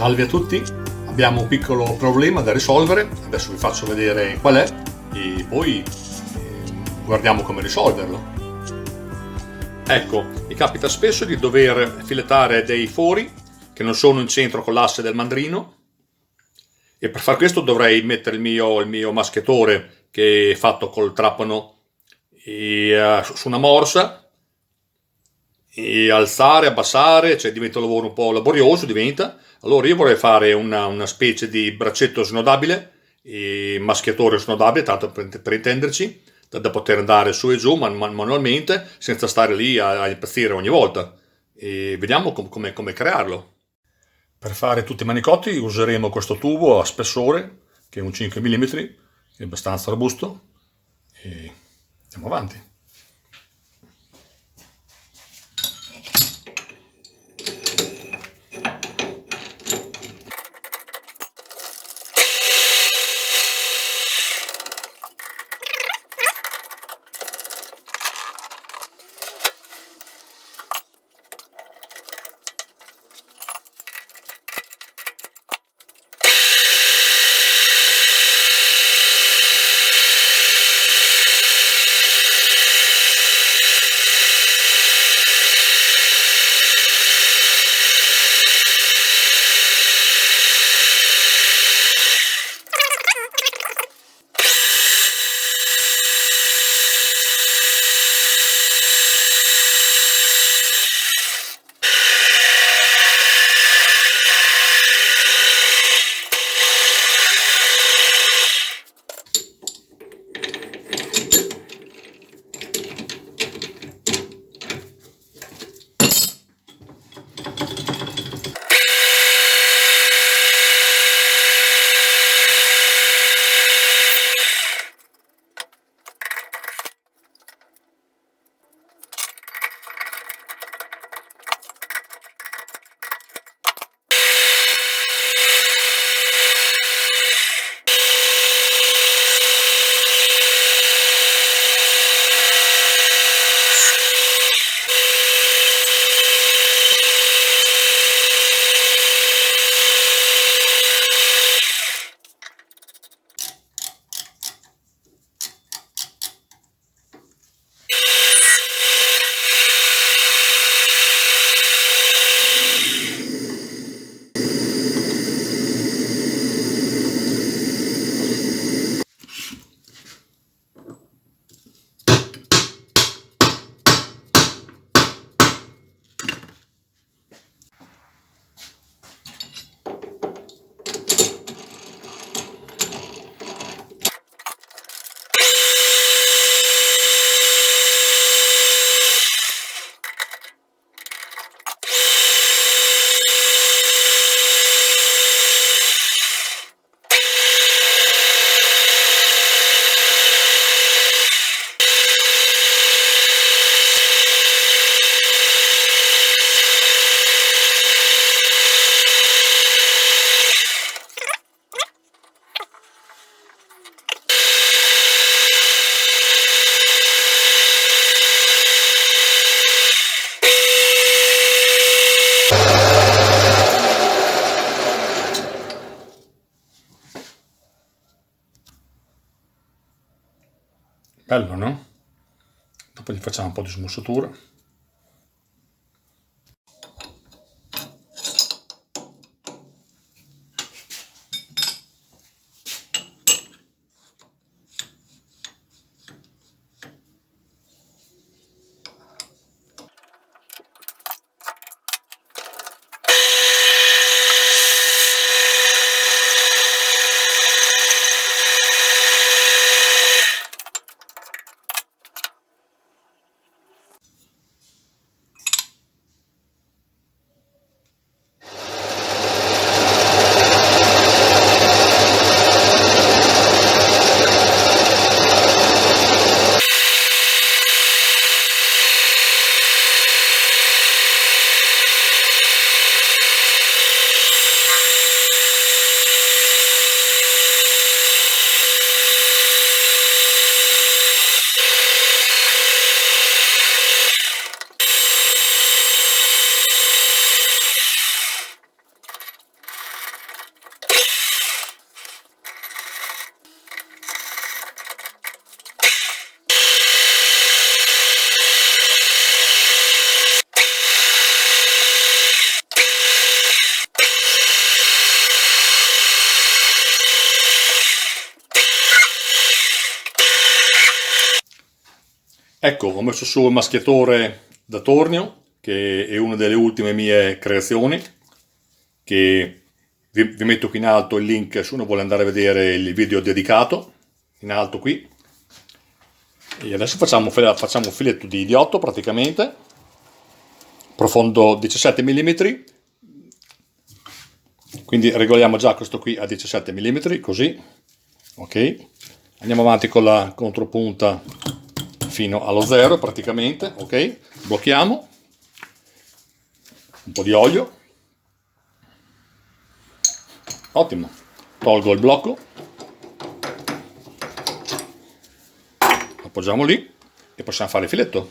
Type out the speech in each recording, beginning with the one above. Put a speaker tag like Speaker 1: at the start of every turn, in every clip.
Speaker 1: Salve a tutti, abbiamo un piccolo problema da risolvere, adesso vi faccio vedere qual è e poi guardiamo come risolverlo. Ecco, mi capita spesso di dover filettare dei fori che non sono in centro con l'asse del mandrino e per far questo dovrei mettere il mio maschetore che è fatto col trapano su una morsa e alzare, abbassare, cioè diventa un lavoro un po' laborioso, diventa. Allora io vorrei fare una specie di braccetto snodabile, e maschiatore snodabile, tanto per intenderci, da poter andare su e giù manualmente, senza stare lì a impazzire ogni volta. E vediamo come crearlo. Per fare tutti i manicotti useremo questo tubo a spessore, che è un 5 mm, è abbastanza robusto, e andiamo avanti. Bello, no? Dopo gli facciamo un po' di smussatura. Ecco, ho messo su il maschiatore da tornio, che è una delle ultime mie creazioni, che vi metto qui in alto il link se uno vuole andare a vedere il video dedicato, in alto qui. E adesso facciamo un filetto di 8 praticamente, profondo 17 mm, quindi regoliamo già questo qui a 17 mm, così, ok. Andiamo avanti con la contropunta fino allo 0 praticamente, ok. Blocchiamo, un po' di olio, ottimo, tolgo il blocco, appoggiamo lì e possiamo fare il filetto.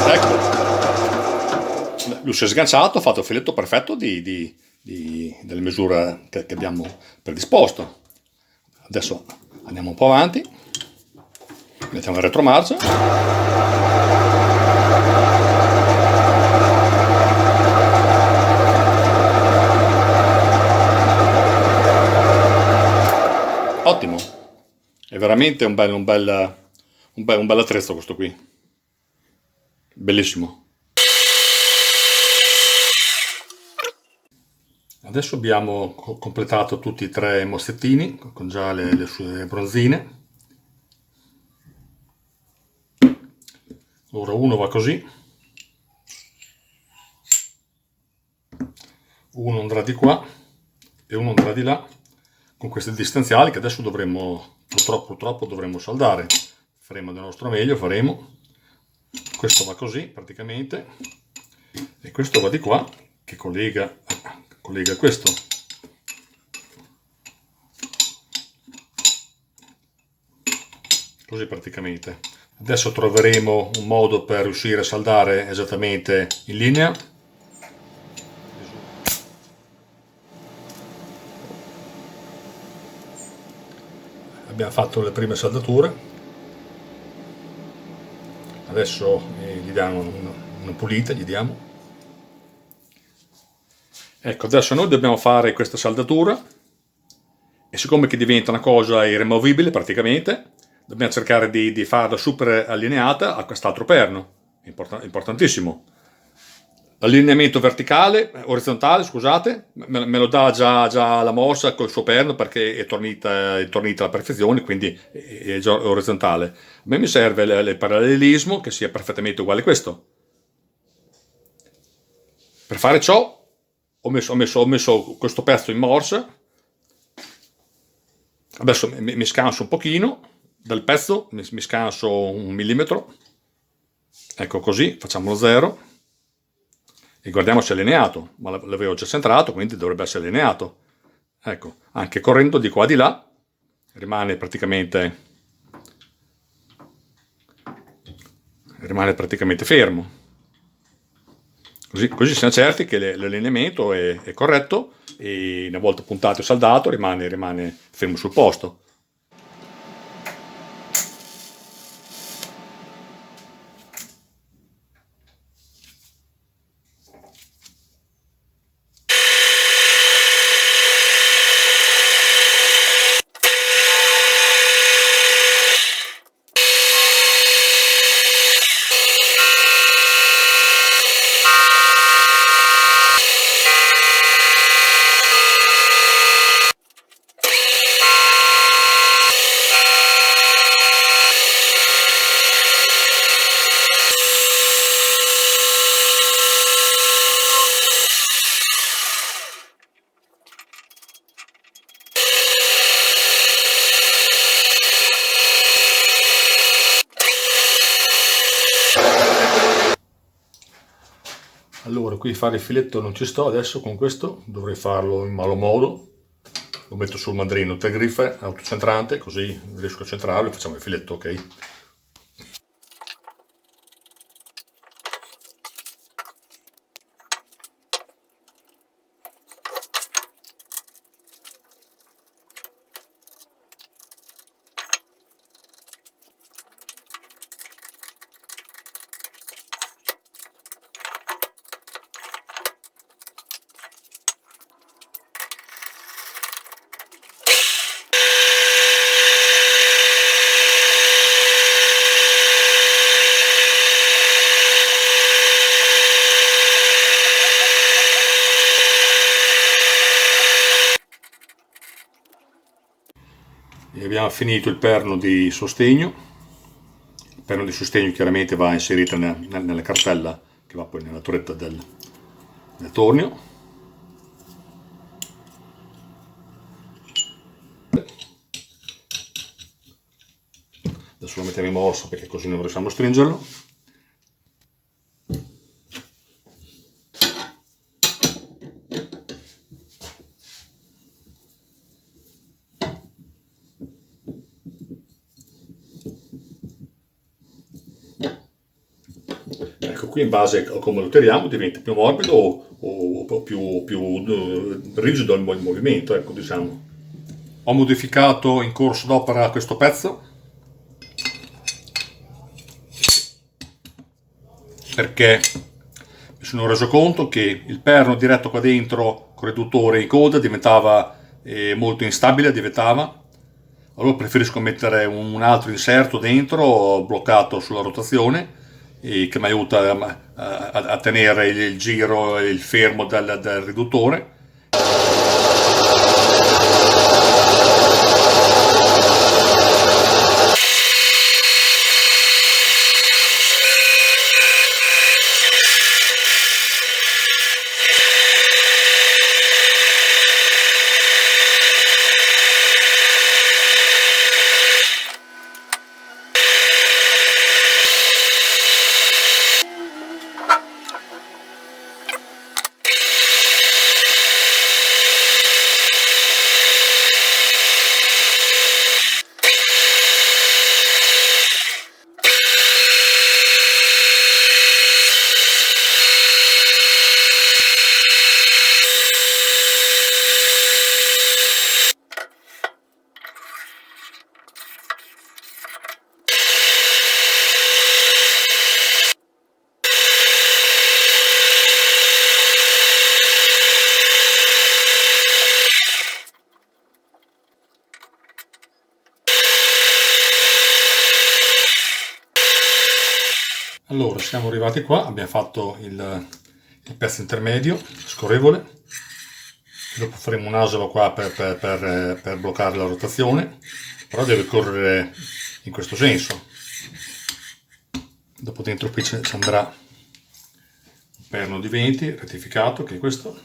Speaker 1: Ecco, lui si è sganciato, ha fatto il filetto perfetto delle misure che abbiamo predisposto. Adesso andiamo un po' avanti, mettiamo il retromarcia. Ottimo, è veramente un bel attrezzo questo qui, bellissimo. Adesso abbiamo completato tutti e 3 i mozzettini con già le sue bronzine. Ora uno va così, uno andrà di qua e uno andrà di là, con questi distanziali che adesso dovremmo, purtroppo dovremmo saldare. Faremo del nostro meglio, faremo. Questo va così praticamente e questo va di qua che collega questo. Così praticamente. Adesso troveremo un modo per riuscire a saldare esattamente in linea. Abbiamo fatto le prime saldature, adesso gli diamo una pulita, gli diamo. Ecco, adesso noi dobbiamo fare questa saldatura e siccome che diventa una cosa irremovibile praticamente, dobbiamo cercare di farla super allineata a quest'altro perno, importantissimo. L'allineamento verticale, orizzontale, scusate, me lo dà già la mossa col suo perno perché è tornita alla perfezione, quindi è già orizzontale. A me mi serve il parallelismo che sia perfettamente uguale a questo. Per fare ciò ho messo questo pezzo in morse. Adesso mi scanso un pochino dal pezzo, mi scanso 1 millimetro. Ecco così, facciamo lo 0. E guardiamo se è allineato, ma l'avevo già centrato, quindi dovrebbe essere allineato. Ecco, anche correndo di qua e di là, rimane praticamente fermo. Così siamo certi che l'allineamento è corretto e una volta puntato e saldato rimane fermo sul posto. Allora, qui fare il filetto non ci sto adesso con questo, dovrei farlo in malo modo. Lo metto sul mandrino tre griffe autocentrante, così riesco a centrarlo e facciamo il filetto, ok? abbiamo finito il perno di sostegno. Il perno di sostegno chiaramente va inserito nella cartella che va poi nella torretta del tornio. Adesso lo mettiamo in morso perché così non riusciamo a stringerlo. Ecco, qui in base a come lo tiriamo diventa più morbido o più rigido il movimento, ecco, diciamo. Ho modificato in corso d'opera questo pezzo perché mi sono reso conto che il perno diretto qua dentro con riduttore in coda diventava molto instabile, allora preferisco mettere un altro inserto dentro bloccato sulla rotazione che mi aiuta a tenere il giro e il fermo del riduttore. Allora, siamo arrivati qua, abbiamo fatto il pezzo intermedio, scorrevole, dopo faremo un asolo qua per bloccare la rotazione, però deve correre in questo senso. Dopo dentro qui ci andrà un perno di 20 rettificato, che è questo.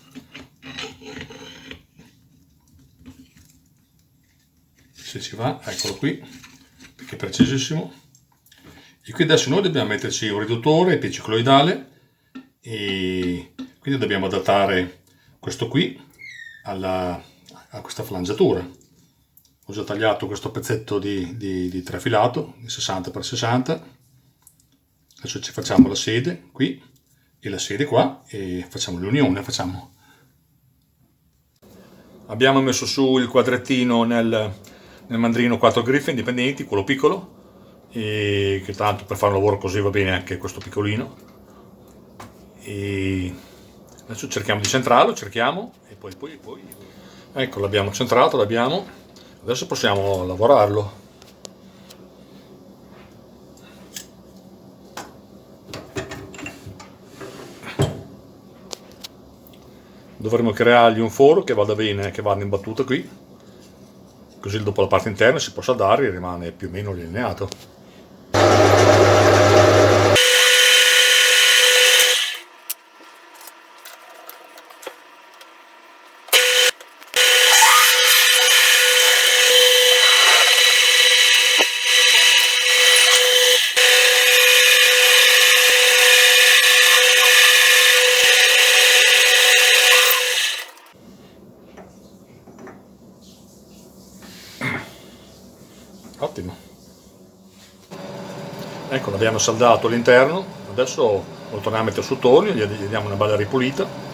Speaker 1: Se ci va, eccolo qui, perché è precisissimo. E qui adesso noi dobbiamo metterci un riduttore epicicloidale e quindi dobbiamo adattare questo qui a questa flangiatura. Ho già tagliato questo pezzetto di trafilato di 60x60. Adesso ci facciamo la sede qui e la sede qua e facciamo l'unione. Abbiamo messo su il quadrettino nel mandrino 4 griffe indipendenti, quello piccolo, e che tanto per fare un lavoro così va bene anche questo piccolino. E adesso cerchiamo di centrarlo, e poi ecco, l'abbiamo centrato, adesso possiamo lavorarlo. Dovremo creargli un foro che vada bene, che vada in battuta qui, così dopo la parte interna si può saldare e rimane più o meno allineato. Ottimo. Ecco, l'abbiamo saldato all'interno, adesso lo torniamo a mettere sul tornio, gli diamo una bella ripulita.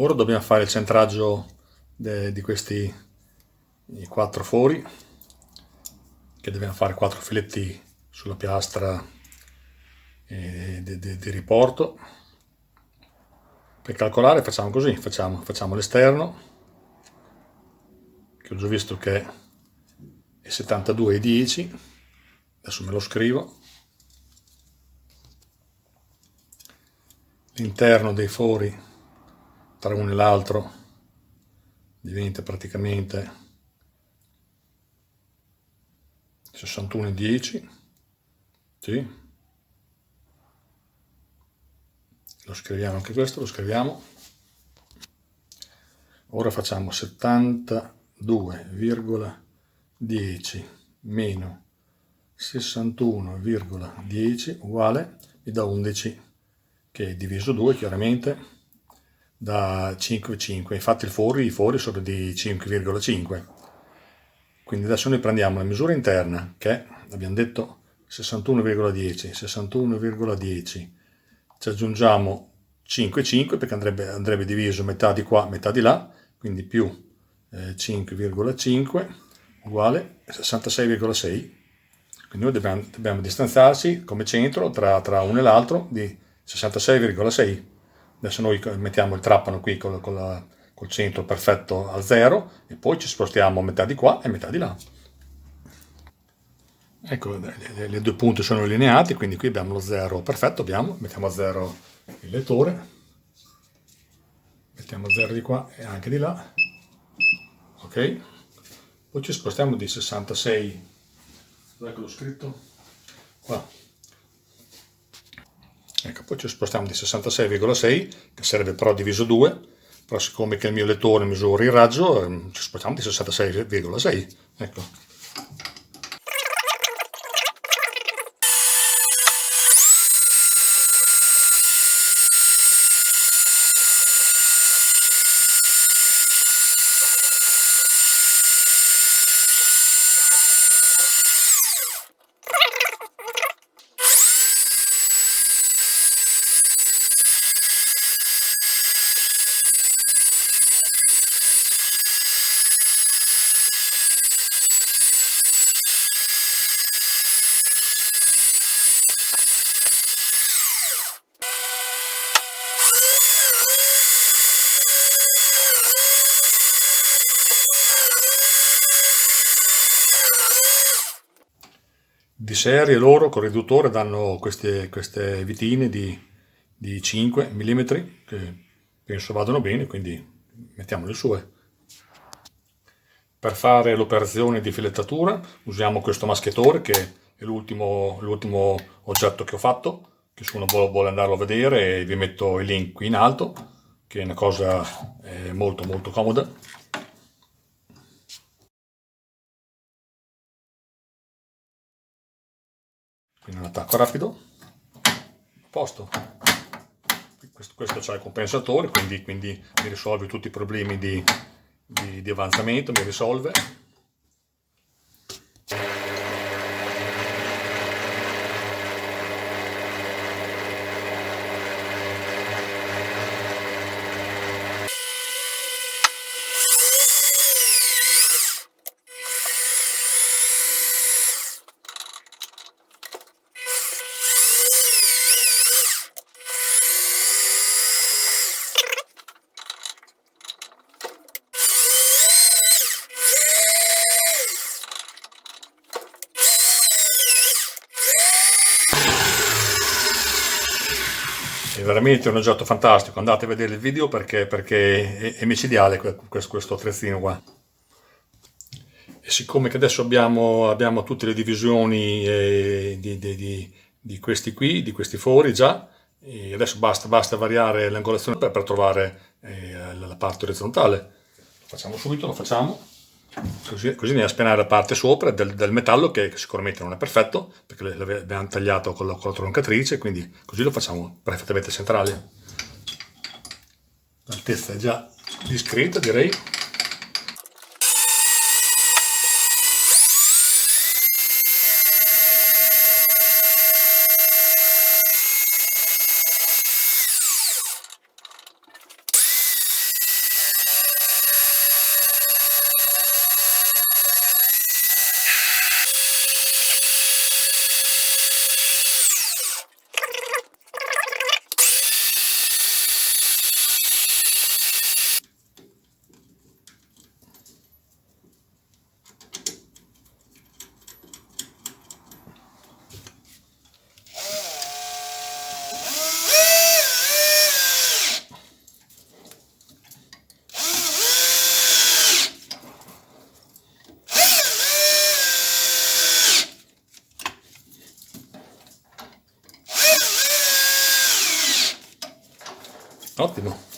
Speaker 1: Ora dobbiamo fare il centraggio di questi i 4 fori, che dobbiamo fare 4 filetti sulla piastra di riporto. Per calcolare facciamo così, facciamo l'esterno, che ho già visto che è 72,10, adesso me lo scrivo. L'interno dei fori tra uno e l'altro diventa praticamente 61,10, sì. Lo scriviamo anche questo, lo scriviamo. Ora facciamo 72,10 meno 61,10 uguale, mi dà 11, che diviso 2 chiaramente da 5,5. Infatti i fori sono di 5,5. Quindi adesso noi prendiamo la misura interna, che abbiamo detto 61,10, 61,10, ci aggiungiamo 5,5 perché andrebbe diviso metà di qua, metà di là, quindi più 5,5 uguale 66,6. Quindi noi dobbiamo distanziarci come centro tra uno e l'altro di 66,6. Adesso noi mettiamo il trapano qui col centro perfetto a 0 e poi ci spostiamo metà di qua e metà di là. Ecco, le due punte sono allineate, quindi qui abbiamo lo 0 perfetto, mettiamo a 0 il lettore, mettiamo 0 di qua e anche di là, ok? Poi ci spostiamo di 66, dov'è che l'ho scritto? Qua. Ecco, poi ci spostiamo di 66,6, che sarebbe però diviso 2, però siccome che il mio lettore misura il raggio, ci spostiamo di 66,6, ecco. Di serie loro col riduttore danno queste vitine di 5 mm che penso vadano bene, quindi mettiamo le sue. Per fare l'operazione di filettatura usiamo questo maschetore, che è l'ultimo oggetto che ho fatto, che se uno vuole andarlo a vedere vi metto il link qui in alto, che è una cosa molto molto comoda. Quindi un attacco rapido, a posto. Questo c'ha il compensatore, quindi mi risolve tutti i problemi di avanzamento, mi risolve. È veramente un oggetto fantastico, andate a vedere il video perché è micidiale questo attrezzino qua. E siccome che adesso abbiamo tutte le divisioni di questi qui, di questi fori già, e adesso basta variare l'angolazione per trovare la parte orizzontale. Lo facciamo subito, lo facciamo. Così ne spianare la parte sopra del metallo, che sicuramente non è perfetto perché l'abbiamo tagliato con la troncatrice, quindi così lo facciamo perfettamente centrale. L'altezza è già discreta, direi. Ottimo.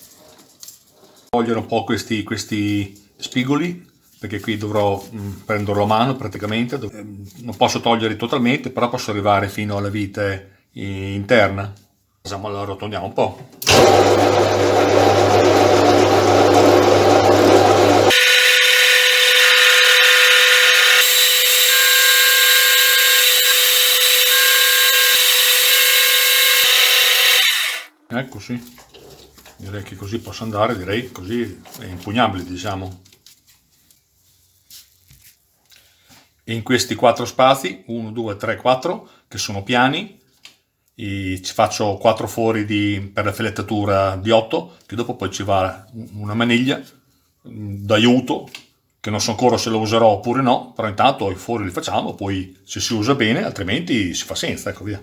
Speaker 1: Togliere un po' questi spigoli, perché qui dovrò prenderlo a mano praticamente. Non posso toglierli totalmente, però posso arrivare fino alla vite interna. Facciamo, la arrotondiamo un po'. Ecco, sì. Direi che così posso andare, direi così è impugnabile, diciamo. E in questi 4 spazi, 1, 2, 3, 4, che sono piani, ci faccio 4 fori per la filettatura di 8, che dopo poi ci va una maniglia d'aiuto, che non so ancora se lo userò oppure no, però intanto i fori li facciamo, poi se si usa bene, altrimenti si fa senza, ecco via.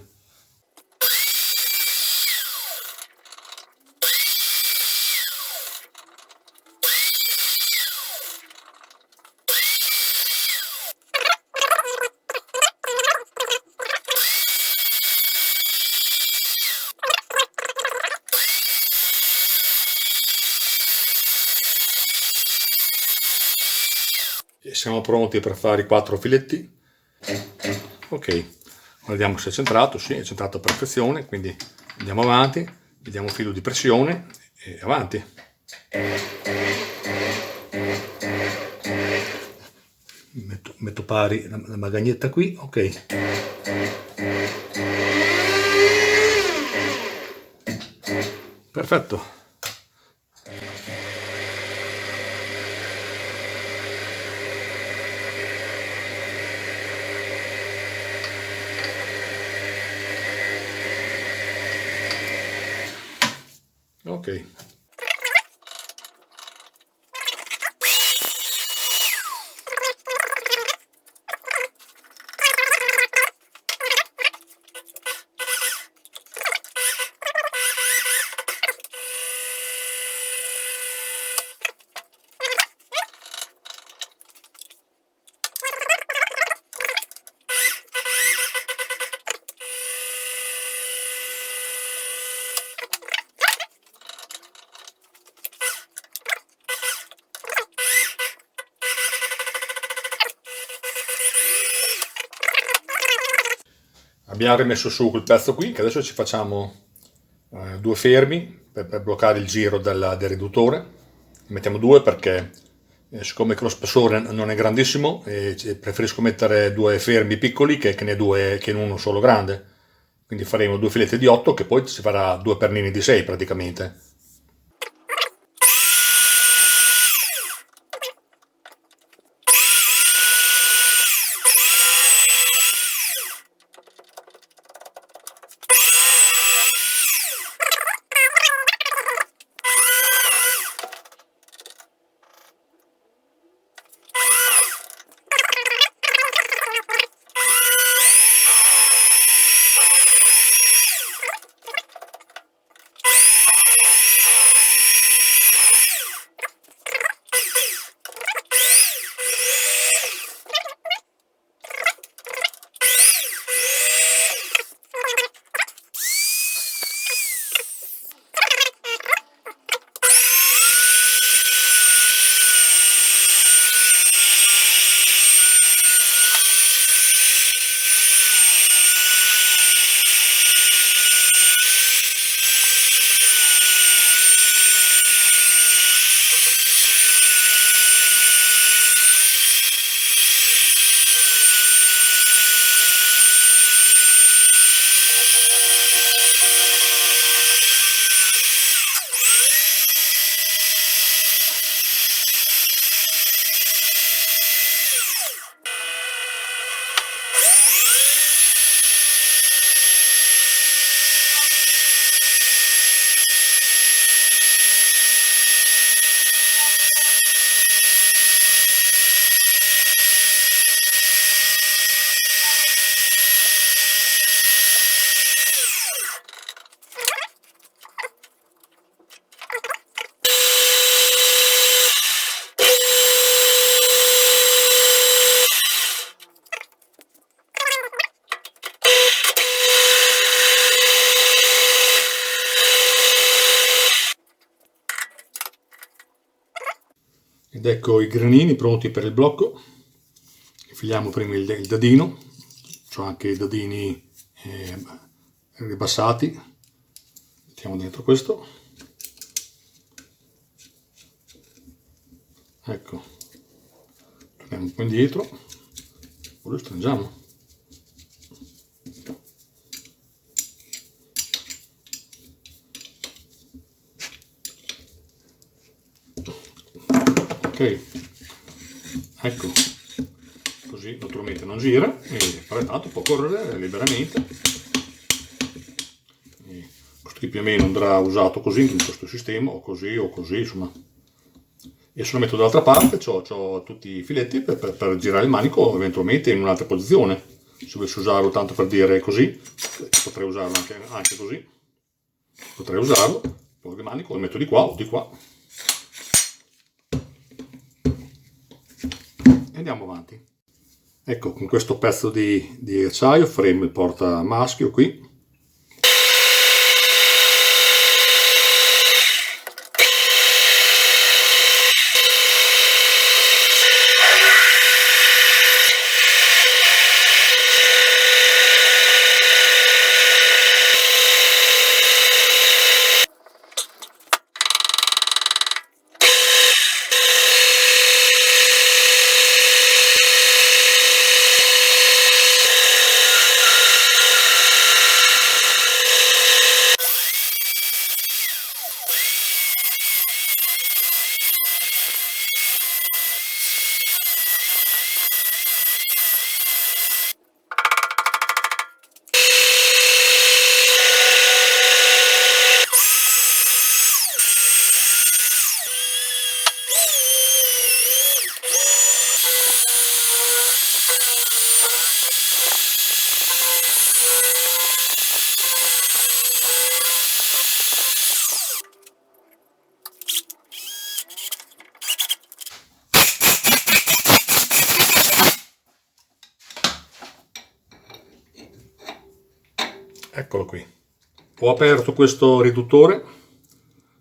Speaker 1: E siamo pronti per fare i 4 filetti. Ok, guardiamo se è centrato, sì, è centrato a perfezione, quindi andiamo avanti, vediamo il filo di pressione e avanti. Metto pari la magagnetta qui, ok. Perfetto. Ok. Abbiamo rimesso su quel pezzo qui, che adesso ci facciamo 2 fermi per bloccare il giro del riduttore. Ne mettiamo 2 perché siccome lo spessore non è grandissimo, preferisco mettere 2 fermi piccoli che in uno solo grande. Quindi faremo 2 filetti di 8 che poi si farà 2 pernini di 6 praticamente. Ed ecco i granini pronti per il blocco. Infiliamo prima il dadino, ho anche i dadini ribassati, mettiamo dentro questo, ecco, torniamo un po' indietro, poi lo stringiamo. Ok, ecco, così naturalmente non gira e tanto può correre liberamente. E questo qui più o meno andrà usato così in questo sistema, o così, insomma. E se lo metto dall'altra parte ho tutti i filetti per girare il manico eventualmente in un'altra posizione. Se volessi usarlo tanto per dire così, potrei usarlo anche così. Potrei usarlo, poi il manico lo metto di qua o di qua. E andiamo avanti. Ecco, con questo pezzo di acciaio faremo il porta maschio qui. Eccolo qui. Ho aperto questo riduttore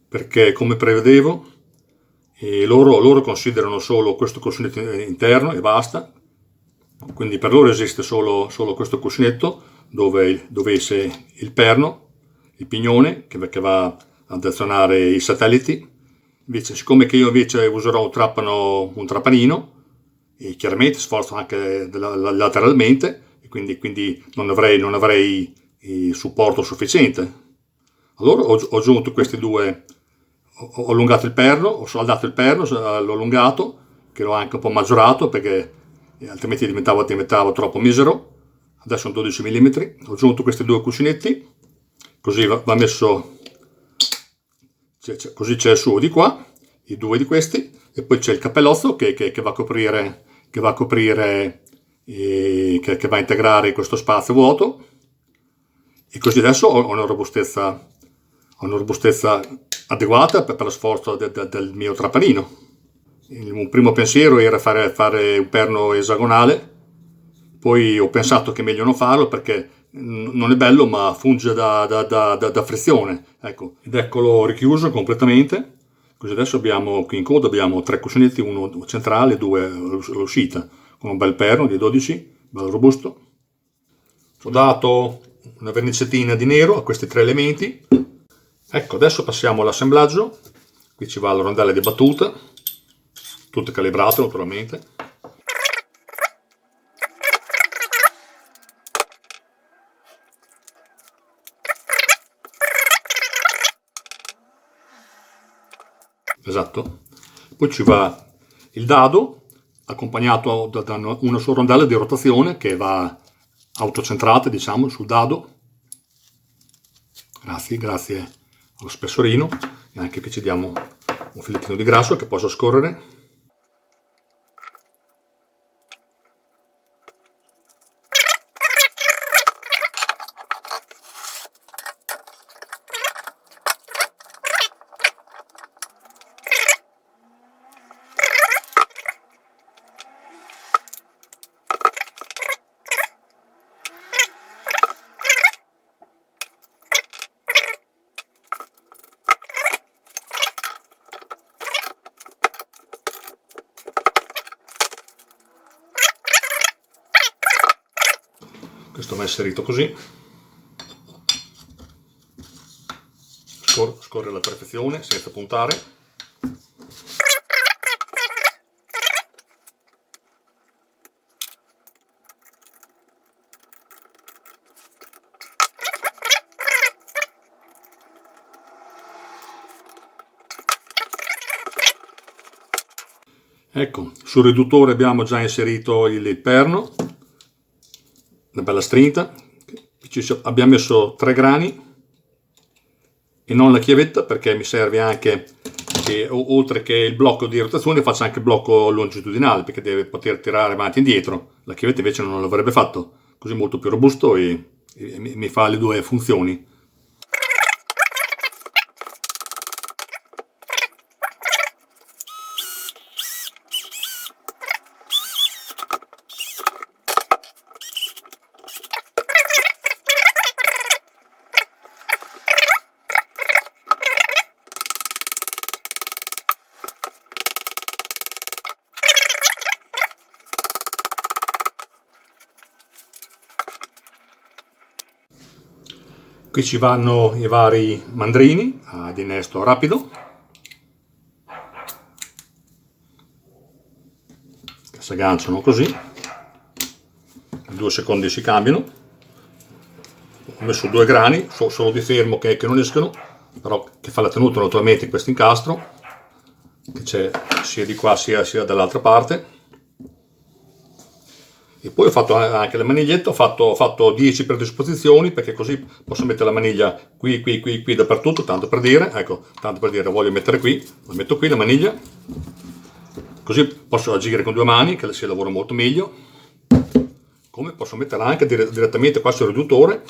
Speaker 1: perché, come prevedevo, loro considerano solo questo cuscinetto interno e basta. Quindi per loro esiste solo questo cuscinetto dove c'è il perno, il pignone che va ad azionare i satelliti. Invece, siccome che io invece userò un trapanino, e chiaramente sforzo anche lateralmente, e quindi non avrei il supporto sufficiente. Allora ho aggiunto questi due, ho allungato il perno, ho saldato il perno, l'ho allungato, che l'ho anche un po' maggiorato perché altrimenti diventava troppo misero. Adesso sono 12 mm, ho aggiunto questi due cuscinetti, così va messo, così c'è il suo di qua, i due di questi, e poi c'è il cappellozzo che va a coprire, che va a integrare questo spazio vuoto. E così adesso ho una robustezza adeguata per lo sforzo del mio trapanino. Un primo pensiero era fare un perno esagonale, poi ho pensato che è meglio non farlo perché non è bello, ma funge da frizione. Ecco. Ed eccolo richiuso completamente. Così adesso abbiamo qui in coda abbiamo 3 cuscinetti, uno centrale e 2 all'uscita, con un bel perno di 12, bello robusto. Ho dato una vernicetina di nero a questi 3 elementi. Ecco, adesso passiamo all'assemblaggio. Qui ci va la rondella di battuta, tutte calibrate naturalmente. Esatto. Poi ci va il dado, accompagnato da una sua rondella di rotazione che va autocentrata, diciamo, sul dado. Grazie allo spessorino. E anche qui ci diamo un filettino di grasso che possa scorrere. questo va inserito così, scorre alla perfezione senza puntare. Ecco, sul riduttore abbiamo già inserito il perno, una bella strinta, abbiamo messo 3 grani e non la chiavetta perché mi serve anche che oltre che il blocco di rotazione faccia anche il blocco longitudinale perché deve poter tirare avanti e indietro, la chiavetta invece non l'avrebbe fatto, così molto più robusto e mi fa le due funzioni. Qui ci vanno i vari mandrini ad innesto rapido, che si agganciano così, in 2 secondi si cambiano. Ho messo 2 grani, solo di fermo che non escono, però che fa la tenuta naturalmente in questo incastro, che c'è sia di qua sia dall'altra parte. E poi ho fatto anche la maniglietta, ho fatto 10 predisposizioni perché così posso mettere la maniglia qui, dappertutto, tanto per dire, ecco, tanto per dire, la voglio mettere qui, la metto qui la maniglia, così posso agire con 2 mani, che si lavora molto meglio, come posso metterla anche direttamente qua sul riduttore,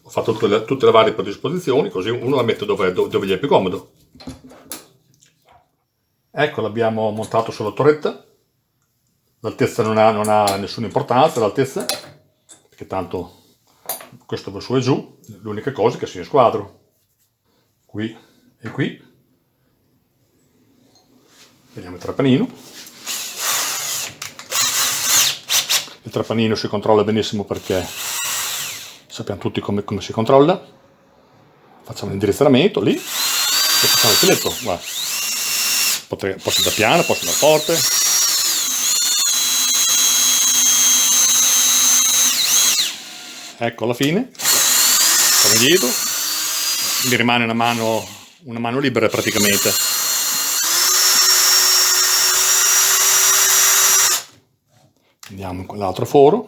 Speaker 1: ho fatto tutte le varie predisposizioni, così uno la mette dove gli è più comodo. Ecco, l'abbiamo montato sulla torretta. L'altezza non ha nessuna importanza, l'altezza, perché tanto questo va su e giù, l'unica cosa è che sia in squadro. Qui e qui. Vediamo il trapanino. Il trapanino si controlla benissimo perché sappiamo tutti come si controlla. Facciamo l'indirizzamento lì e facciamo il filetto. Guarda. Posso da piano, posso da forte. Ecco alla fine, torno indietro, mi rimane una mano libera praticamente. Andiamo in quell'altro foro,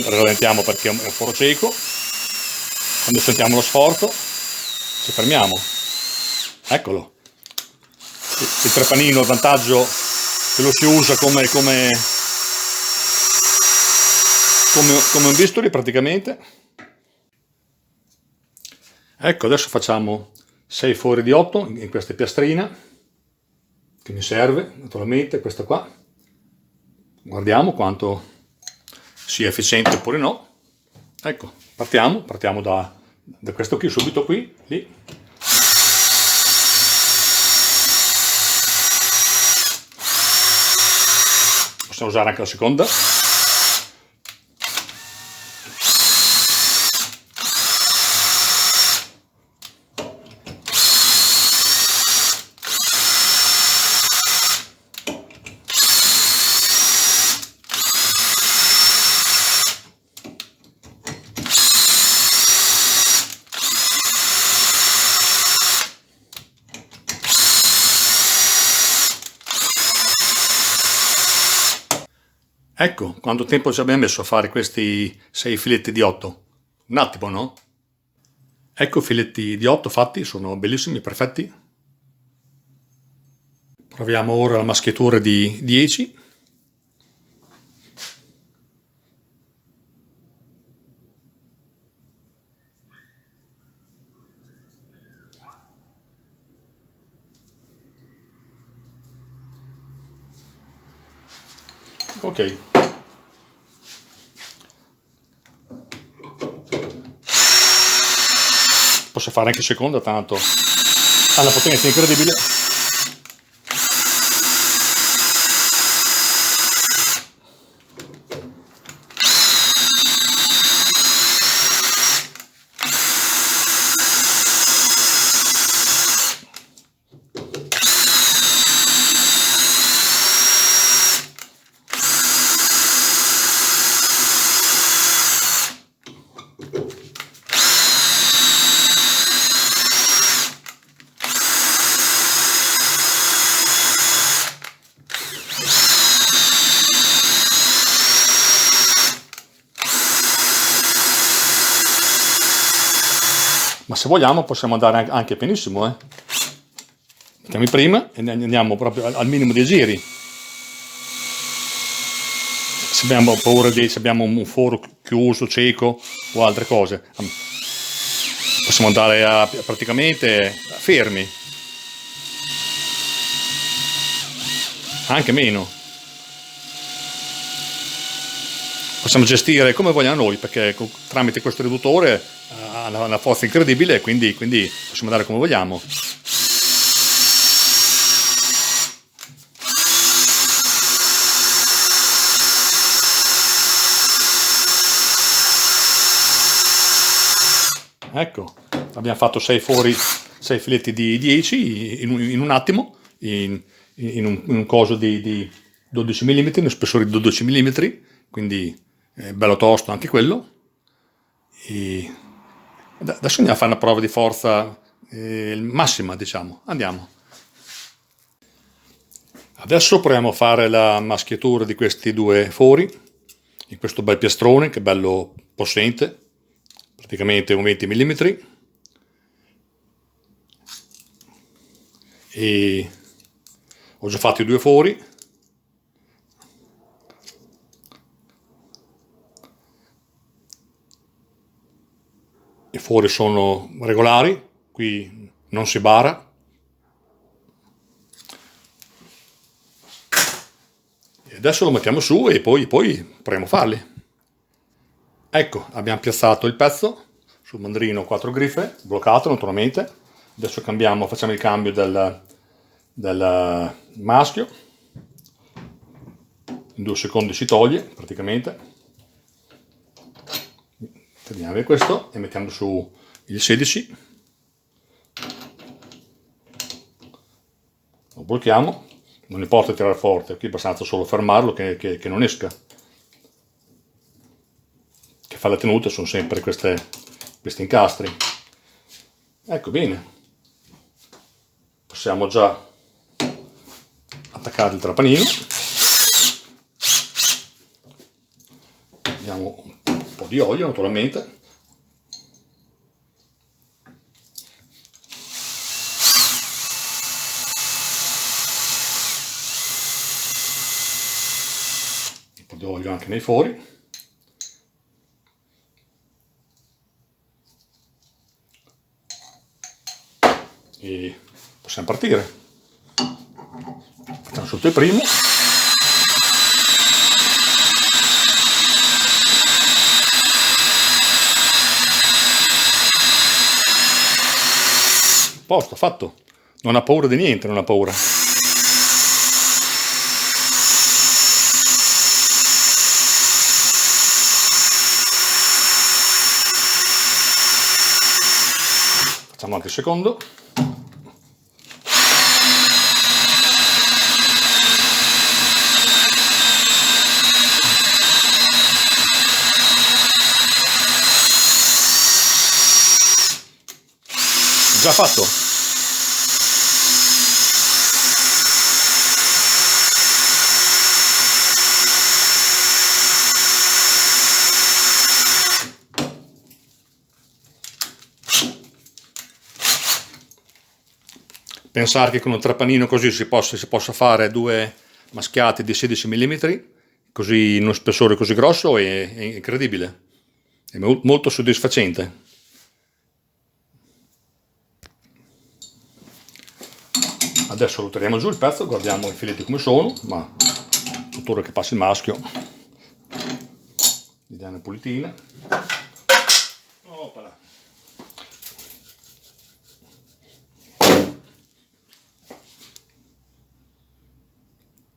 Speaker 1: rallentiamo perché è un foro cieco, quando sentiamo lo sforzo ci fermiamo, eccolo. Il trepanino, il vantaggio che lo si usa come un bisturi praticamente. Ecco, adesso facciamo 6 fori di 8 in questa piastrina che mi serve naturalmente, questa qua. Guardiamo quanto sia efficiente oppure no. Ecco, partiamo da questo qui, subito qui, lì. Possiamo usare anche la seconda. Ecco, quanto tempo ci abbiamo messo a fare questi 6 filetti di 8? Un attimo, no? Ecco i filetti di 8 fatti, sono bellissimi, perfetti. Proviamo ora la maschiatura di 10. Ok. Posso fare anche seconda, tanto ha la potenza incredibile. se vogliamo possiamo andare anche benissimo, Mettiamo in prima e andiamo proprio al minimo dei giri. Se abbiamo paura se abbiamo un foro chiuso, cieco o altre cose, possiamo andare praticamente fermi, anche meno. Possiamo gestire come vogliamo noi, perché tramite questo riduttore ha una forza incredibile e quindi possiamo andare come vogliamo. Ecco, abbiamo fatto 6 filetti di 10 in un attimo, in un coso di 12 mm, uno spessore di 12 mm, quindi bello tosto anche quello. E adesso andiamo a fare una prova di forza massima, diciamo. Andiamo. Adesso proviamo a fare la maschiatura di questi 2 fori, in questo bel piastrone che è bello possente, praticamente un 20 mm, e ho già fatto i 2 fori. I fori sono regolari, qui non si bara. E adesso lo mettiamo su e poi proviamo a farli. Ecco, abbiamo piazzato il pezzo sul mandrino 4 griffe, bloccato naturalmente. Adesso facciamo il cambio del maschio. In 2 secondi si toglie praticamente. Teniamo via questo e mettiamo su il 16. Lo blocchiamo. Non importa tirare forte, qui è abbastanza solo fermarlo che non esca. Che fa la tenuta sono sempre questi incastri. Ecco, bene. Possiamo già attaccare il trapanino. Diamo un po' di olio naturalmente. Un po' di olio anche nei fori. E possiamo partire. Facciamo sotto il primo. Posto, fatto. Non ha paura di niente, non ha paura. Facciamo anche il secondo. Già fatto. Pensare che con un trapanino così si possa fare 2 maschiate di 16 mm, così in uno spessore così grosso, è incredibile. È molto soddisfacente. Adesso lo tiriamo giù il pezzo, guardiamo i filetti come sono, ma tuttora che passa il maschio gli diamo una pulitina. Opala.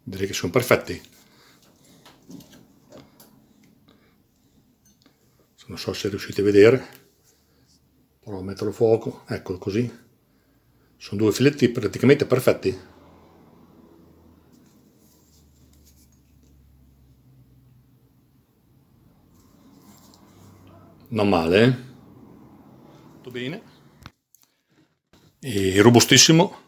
Speaker 1: Direi che sono perfetti. Non so se riuscite a vedere, provo a metterlo a fuoco, eccolo così. Sono 2 filetti praticamente perfetti. Non male, eh? Tutto bene. E robustissimo,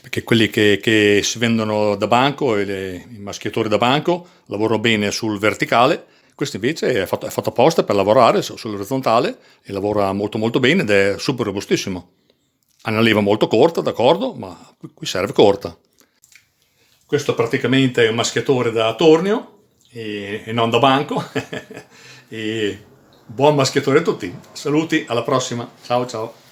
Speaker 1: perché quelli che si vendono da banco, i maschiatori da banco, lavorano bene sul verticale, Questo invece è fatto apposta per lavorare sull'orizzontale e lavora molto molto bene ed è super robustissimo. Ha una leva molto corta, d'accordo, ma qui serve corta. Questo praticamente è un maschiatore da tornio e non da banco. E buon maschiatore a tutti. Saluti, alla prossima. Ciao ciao.